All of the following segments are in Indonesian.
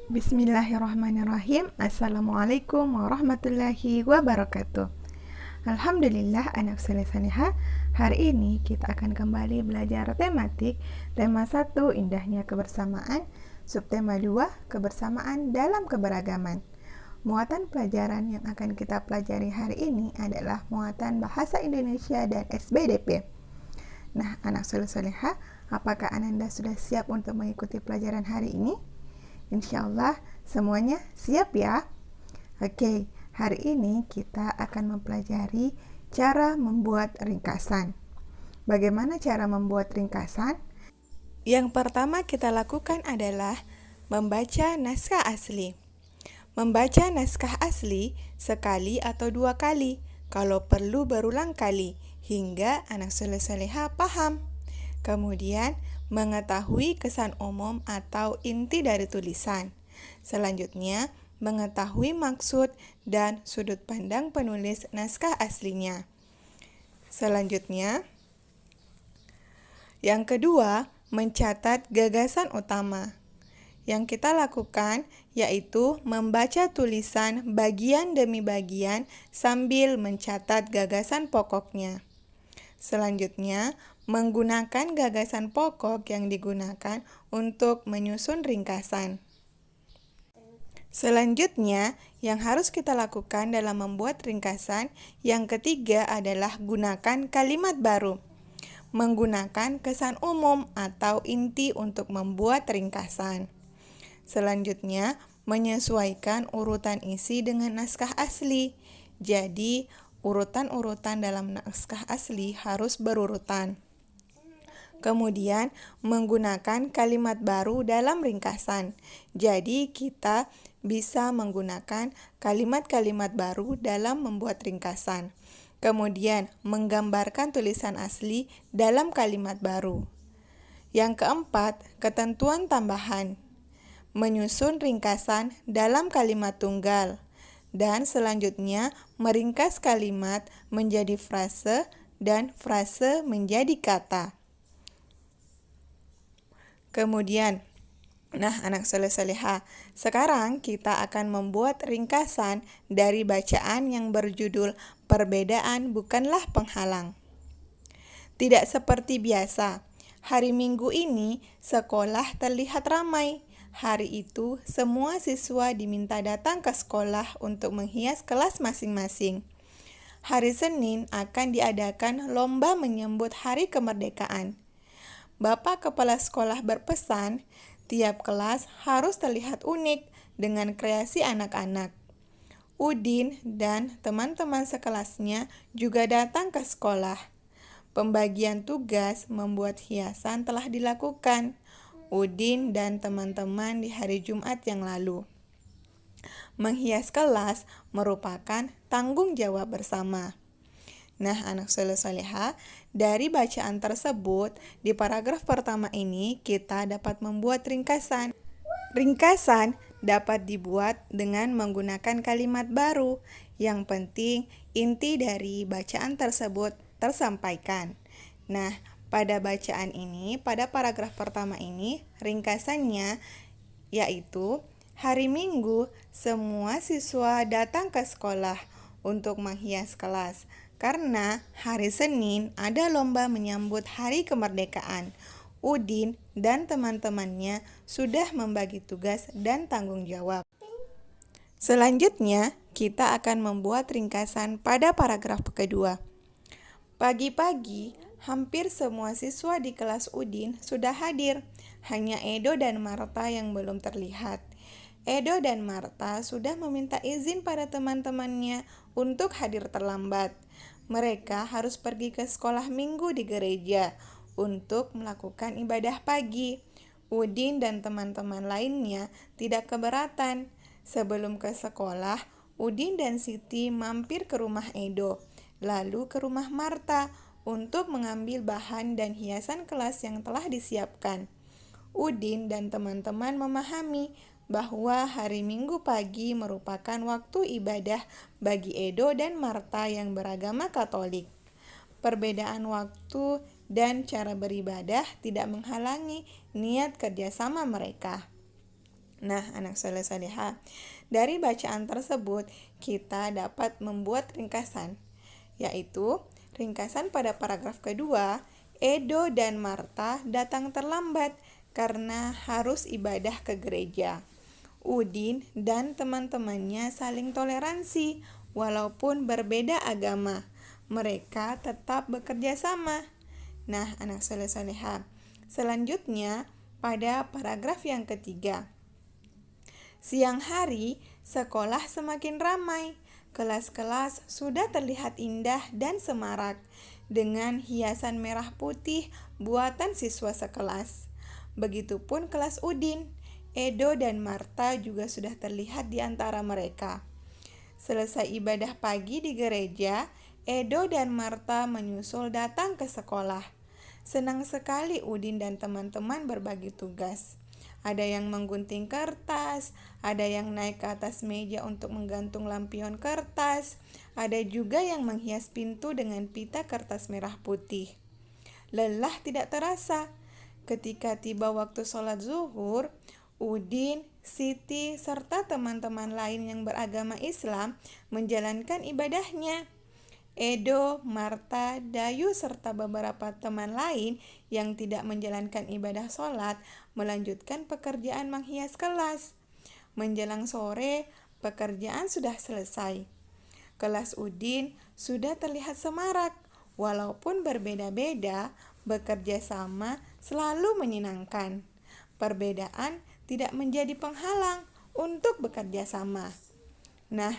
Bismillahirrahmanirrahim. Assalamualaikum warahmatullahi wabarakatuh. Alhamdulillah anak soleh salihah. Hari ini kita akan kembali belajar tematik. Tema 1 indahnya kebersamaan. Subtema 2 kebersamaan dalam keberagaman. Muatan pelajaran yang akan kita pelajari hari ini adalah muatan bahasa Indonesia dan SBDP. Nah, anak soleh salihah, apakah Ananda sudah siap untuk mengikuti pelajaran hari ini? Insya Allah semuanya siap ya. Oke, hari ini kita akan mempelajari cara membuat ringkasan. Bagaimana cara membuat ringkasan? Yang pertama kita lakukan adalah membaca naskah asli. Membaca naskah asli sekali atau 2 kali, kalau perlu berulang kali, hingga anak soleh-solehah paham. Kemudian, mengetahui kesan umum atau inti dari tulisan. Selanjutnya, mengetahui maksud dan sudut pandang penulis naskah aslinya. Selanjutnya, yang kedua, mencatat gagasan utama. Yang kita lakukan yaitu membaca tulisan bagian demi bagian sambil mencatat gagasan pokoknya. Selanjutnya, menggunakan gagasan pokok yang digunakan untuk menyusun ringkasan. Selanjutnya, yang harus kita lakukan dalam membuat ringkasan, yang ketiga adalah gunakan kalimat baru. Menggunakan kesan umum atau inti untuk membuat ringkasan. Selanjutnya, menyesuaikan urutan isi dengan naskah asli. Jadi, urutan-urutan dalam naskah asli harus berurutan. Kemudian, menggunakan kalimat baru dalam ringkasan. Jadi, kita bisa menggunakan kalimat-kalimat baru dalam membuat ringkasan. Kemudian, menggambarkan tulisan asli dalam kalimat baru. Yang keempat, ketentuan tambahan. Menyusun ringkasan dalam kalimat tunggal. Dan selanjutnya, meringkas kalimat menjadi frase dan frase menjadi kata. Kemudian, anak soleh-solehah, sekarang kita akan membuat ringkasan dari bacaan yang berjudul Perbedaan Bukanlah Penghalang. Tidak seperti biasa, hari Minggu ini sekolah terlihat ramai. Hari itu, semua siswa diminta datang ke sekolah untuk menghias kelas masing-masing. Hari Senin akan diadakan lomba menyambut Hari Kemerdekaan. Bapak Kepala Sekolah berpesan, tiap kelas harus terlihat unik dengan kreasi anak-anak. Udin dan teman-teman sekelasnya juga datang ke sekolah. Pembagian tugas membuat hiasan telah dilakukan. Udin dan teman-teman di hari Jumat yang lalu. Menghias kelas merupakan tanggung jawab bersama. Nah, anak soleh-solehah, dari bacaan tersebut, di paragraf pertama ini kita dapat membuat ringkasan. Ringkasan dapat dibuat dengan menggunakan kalimat baru. Yang penting, inti dari bacaan tersebut tersampaikan. Nah, pada bacaan ini, pada paragraf pertama ini, ringkasannya yaitu, hari Minggu, semua siswa datang ke sekolah untuk menghias kelas. Karena hari Senin ada lomba menyambut Hari Kemerdekaan. Udin dan teman-temannya sudah membagi tugas dan tanggung jawab. Selanjutnya, kita akan membuat ringkasan pada paragraf kedua. Pagi-pagi, hampir semua siswa di kelas Udin sudah hadir. Hanya Edo dan Marta yang belum terlihat. Edo dan Marta sudah meminta izin pada teman-temannya untuk hadir terlambat. Mereka harus pergi ke sekolah minggu di gereja untuk melakukan ibadah pagi. Udin dan teman-teman lainnya tidak keberatan. Sebelum ke sekolah, Udin dan Siti mampir ke rumah Edo, lalu ke rumah Marta untuk mengambil bahan dan hiasan kelas yang telah disiapkan. Udin dan teman-teman memahami bahwa hari Minggu pagi merupakan waktu ibadah bagi Edo dan Marta yang beragama Katolik. Perbedaan waktu dan cara beribadah tidak menghalangi niat kerjasama mereka. Nah, anak soleh soleha, dari bacaan tersebut kita dapat membuat ringkasan, yaitu ringkasan pada paragraf kedua, Edo dan Marta datang terlambat karena harus ibadah ke gereja. Udin dan teman-temannya saling toleransi walaupun berbeda agama. Mereka tetap bekerja sama. Nah, anak soleh soleha, selanjutnya pada paragraf yang ketiga. Siang hari, sekolah semakin ramai. Kelas-kelas sudah terlihat indah dan semarak dengan hiasan merah putih buatan siswa sekelas. Begitupun kelas Udin. Edo dan Marta juga sudah terlihat di antara mereka. Selesai ibadah pagi di gereja, Edo dan Marta menyusul datang ke sekolah. Senang sekali Udin dan teman-teman berbagi tugas. Ada yang menggunting kertas, ada yang naik ke atas meja untuk menggantung lampion kertas, ada juga yang menghias pintu dengan pita kertas merah putih. Lelah tidak terasa. Ketika tiba waktu sholat zuhur, Udin, Siti, serta teman-teman lain yang beragama Islam menjalankan ibadahnya. Edo, Marta, Dayu, serta beberapa teman lain yang tidak menjalankan ibadah sholat melanjutkan pekerjaan menghias kelas. Menjelang sore, pekerjaan sudah selesai. Kelas Udin sudah terlihat semarak. Walaupun berbeda-beda, bekerja sama selalu menyenangkan. Perbedaan tidak menjadi penghalang untuk bekerja sama. Nah,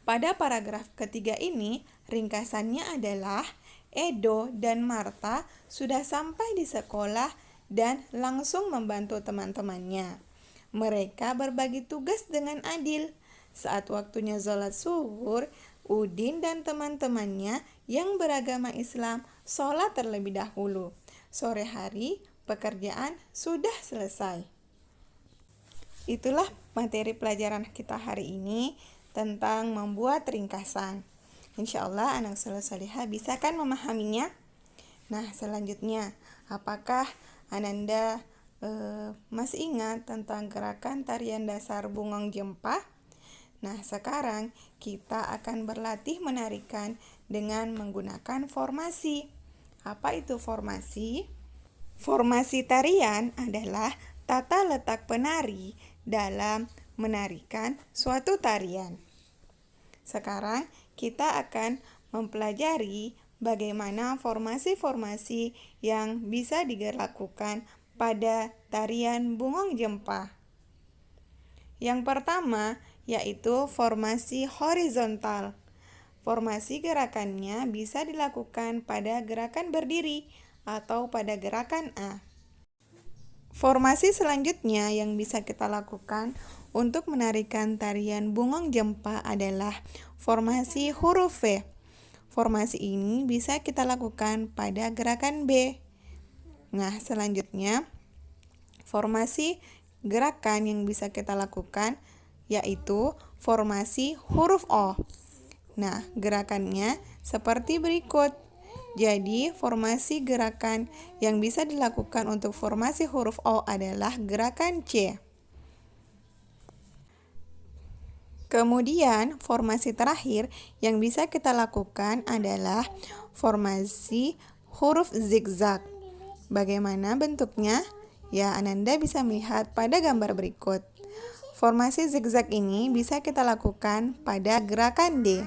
pada paragraf ketiga ini, ringkasannya adalah Edo dan Marta sudah sampai di sekolah dan langsung membantu teman-temannya. Mereka berbagi tugas dengan adil. Saat waktunya sholat zuhur, Udin dan teman-temannya yang beragama Islam sholat terlebih dahulu. Sore hari, pekerjaan sudah selesai. Itulah materi pelajaran kita hari ini tentang membuat ringkasan. Insya Allah anak soleh solehah bisa kan memahaminya? Nah, selanjutnya, apakah Ananda masih ingat tentang gerakan tarian dasar Bungong Jempa? Nah, sekarang kita akan berlatih menarikan dengan menggunakan formasi. Apa itu formasi? Formasi tarian adalah tata letak penari dalam menarikan suatu tarian. Sekarang kita akan mempelajari bagaimana formasi-formasi yang bisa dilakukan pada tarian Bungong Jempa. Yang pertama yaitu formasi horizontal. Formasi gerakannya bisa dilakukan pada gerakan berdiri atau pada gerakan A. Formasi selanjutnya yang bisa kita lakukan untuk menarikan tarian Bungong Jempa adalah formasi huruf V. Formasi ini bisa kita lakukan pada gerakan B. Nah, selanjutnya formasi gerakan yang bisa kita lakukan yaitu formasi huruf O. Nah, gerakannya seperti berikut. Jadi, formasi gerakan yang bisa dilakukan untuk formasi huruf O adalah gerakan C. Kemudian, formasi terakhir yang bisa kita lakukan adalah formasi huruf zigzag. Bagaimana bentuknya? Ya, Ananda bisa melihat pada gambar berikut. Formasi zigzag ini bisa kita lakukan pada gerakan D.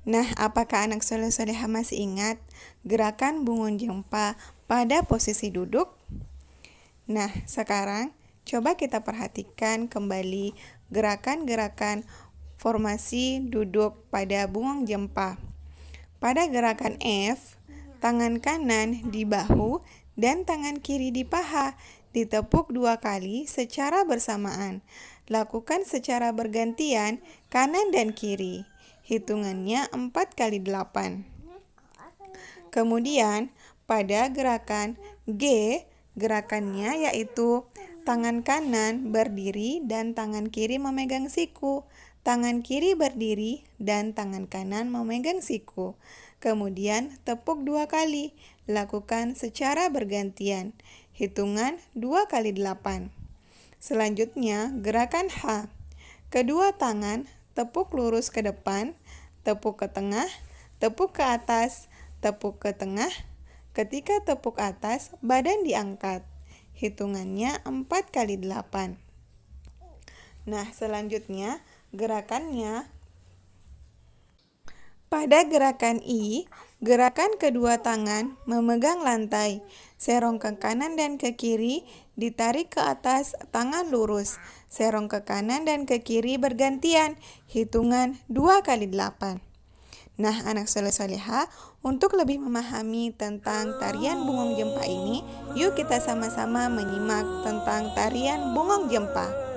Nah, apakah anak soleh soleha masih ingat gerakan Bungong Jempa pada posisi duduk? Nah, sekarang coba kita perhatikan kembali gerakan-gerakan formasi duduk pada Bungong Jempa. Pada gerakan F, tangan kanan di bahu dan tangan kiri di paha, ditepuk 2 kali secara bersamaan. Lakukan secara bergantian kanan dan kiri. Hitungannya 4 kali 8. Kemudian pada gerakan G, gerakannya yaitu tangan kanan berdiri dan tangan kiri memegang siku. Tangan kiri berdiri dan tangan kanan memegang siku. Kemudian tepuk 2 kali. Lakukan secara bergantian. Hitungan 2 kali 8. Selanjutnya, gerakan H. Kedua tangan tepuk lurus ke depan, tepuk ke tengah, tepuk ke atas, tepuk ke tengah. Ketika tepuk atas, badan diangkat. Hitungannya 4 kali 8. Nah, selanjutnya gerakannya. Pada gerakan I, gerakan kedua tangan memegang lantai, serong ke kanan dan ke kiri, ditarik ke atas, tangan lurus, serong ke kanan dan ke kiri bergantian, hitungan 2 kali 8. Nah, anak soleh-soleha, untuk lebih memahami tentang tarian bungong jempa ini, yuk kita sama-sama menyimak tentang tarian bungong jempa.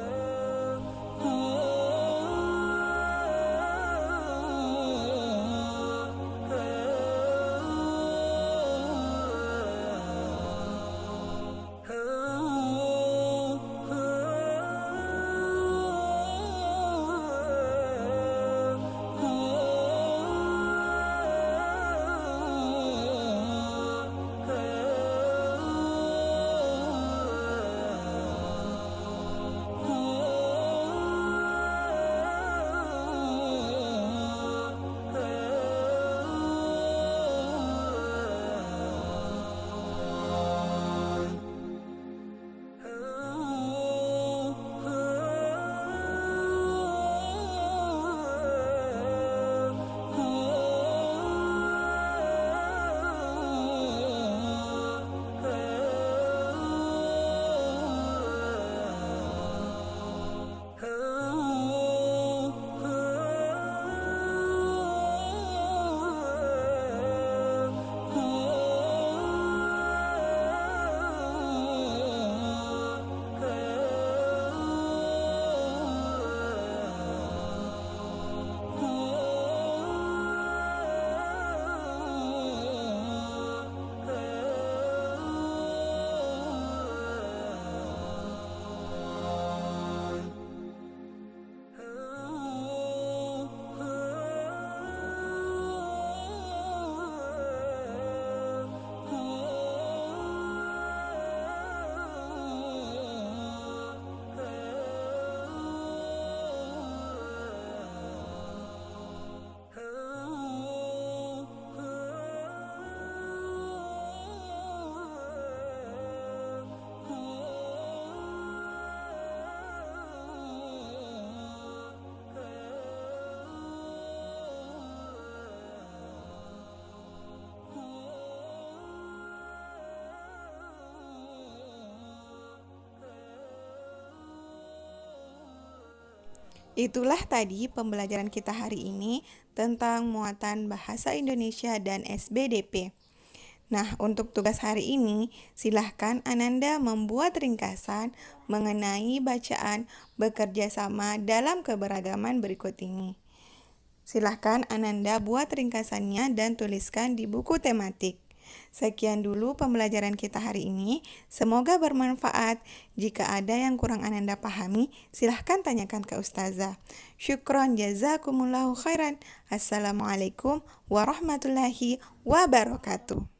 Itulah tadi pembelajaran kita hari ini tentang muatan bahasa Indonesia dan SBDP. Nah, untuk tugas hari ini, silahkan Ananda membuat ringkasan mengenai bacaan bekerja sama dalam keberagaman berikut ini. Silahkan Ananda buat ringkasannya dan tuliskan di buku tematik. Sekian dulu pembelajaran kita hari ini. Semoga bermanfaat. Jika ada yang kurang Ananda pahami, silahkan tanyakan ke Ustazah. Syukron jazakumullahu khairan. Assalamualaikum warahmatullahi wabarakatuh.